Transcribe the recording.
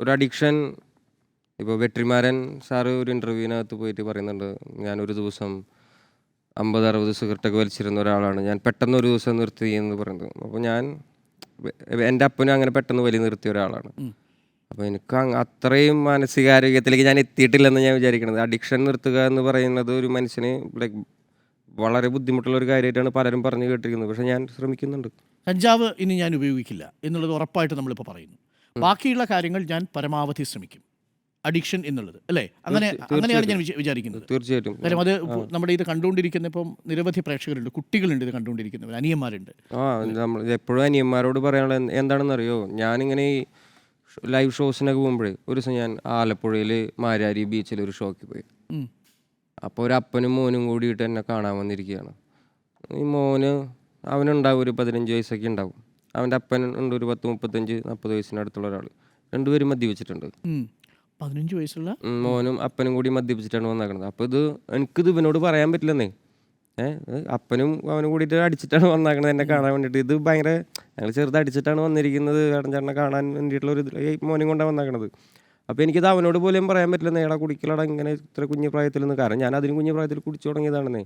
ഒരു അഡിക്ഷൻ ഇപ്പോൾ വെട്രിമാരൻ സാറ് ഒരു ഇൻ്റർവ്യൂവിനകത്ത് പോയിട്ട് പറയുന്നുണ്ട്, ഞാനൊരു ദിവസം 50-60 സിഗരറ്റൊക്കെ വലിച്ചിരുന്ന ഒരാളാണ്, ഞാൻ പെട്ടെന്ന് ഒരു ദിവസം നിർത്തി എന്ന് പറയുന്നത്. അപ്പോൾ ഞാൻ എൻ്റെ അപ്പനും അങ്ങനെ പെട്ടെന്ന് വലി നിർത്തിയ ഒരാളാണ്. അപ്പോൾ എനിക്ക് അത്രയും മാനസികാരോഗ്യത്തിലേക്ക് ഞാൻ എത്തിയിട്ടില്ലെന്ന് ഞാൻ വിചാരിക്കുന്നത്. അഡിക്ഷൻ നിർത്തുക എന്ന് പറയുന്നത് ഒരു മനുഷ്യന് ലൈക്ക് വളരെ ബുദ്ധിമുട്ടുള്ള ഒരു കാര്യമായിട്ടാണ് പലരും പറഞ്ഞു കേട്ടിരിക്കുന്നത്. പക്ഷേ ഞാൻ ശ്രമിക്കുന്നുണ്ട്. കഞ്ചാവ് ഇനി ഞാൻ ഉപയോഗിക്കില്ല എന്നുള്ളത് ഉറപ്പായിട്ട് നമ്മളിപ്പോൾ പറയുന്നു. ബാക്കിയുള്ള കാര്യങ്ങൾ ഞാൻ പരമാവധി ശ്രമിക്കും. അഡിക്ഷൻ എന്നുള്ളത് അല്ലേ? അങ്ങനെയാണ് ഞാൻ വിചാരിക്കുന്നത്. തീർച്ചയായിട്ടും. കാര്യം അത് നമ്മുടെ ഇത് കണ്ടുകൊണ്ടിരിക്കുന്ന ഇപ്പം നിരവധി പ്രേക്ഷകരുണ്ട്, കുട്ടികളുണ്ട്, ഇത് കണ്ടുകൊണ്ടിരിക്കുന്നവർ, അനിയന്മാരുണ്ട്. നമ്മൾ എപ്പോഴും അനിയന്മാരോട് പറയാനുള്ളത് എന്താണെന്നറിയോ, ഞാനിങ്ങനെ ഈ ലൈവ് ഷോസിനൊക്കെ പോകുമ്പോഴേ ഒരു ദിവസം ഞാൻ ആലപ്പുഴയിൽ മാരാരി ബീച്ചിൽ ഒരു ഷോയ്ക്ക് പോയി. അപ്പോൾ ഒരു അപ്പനും മോനും കൂടിയിട്ട് എന്നെ കാണാൻ വന്നിരിക്കുകയാണ്. ഈ മോന് അവനുണ്ടാവും ഒരു 15 വയസ്സൊക്കെ ഉണ്ടാവും. അവൻ്റെ അപ്പൻ ഉണ്ട് ഒരു 10-35-40 വയസ്സിനടുത്തുള്ള ഒരാൾ. രണ്ടുപേരും മദ്യപിച്ചിട്ടുണ്ട്. 15 വയസ്സുള്ള മോനും അപ്പനും കൂടി മദ്യപിച്ചിട്ടാണ് വന്നേക്കുന്നത്. അപ്പോൾ എനിക്കിത് ഇവനോട് പറയാൻ പറ്റില്ലെന്നേ. അപ്പനും അവനും കൂടിയിട്ട് അടിച്ചിട്ടാണ് വന്നേക്കണത് എന്നെ കാണാൻ വേണ്ടിയിട്ട്. ഇത് ഭയങ്കര ഞങ്ങൾ ചെറുത് അടിച്ചിട്ടാണ് വന്നിരിക്കുന്നത്, ചേട്ടനെ കാണാൻ വേണ്ടിയിട്ടുള്ള ഒരു മോനും കൊണ്ടാണ് വന്നേക്കണത്. അപ്പോൾ എനിക്കിത് അവനോട് പോലും പറയാൻ പറ്റില്ല, നേടാ കുടിക്കലടാ ഇങ്ങനെ ഇത്ര കുഞ്ഞു പ്രായത്തിൽ നിന്ന്. കാരണം ഞാൻ അതിന് കുഞ്ഞു പ്രായത്തിൽ കുടിച്ചു തുടങ്ങിയതാണെന്നേ.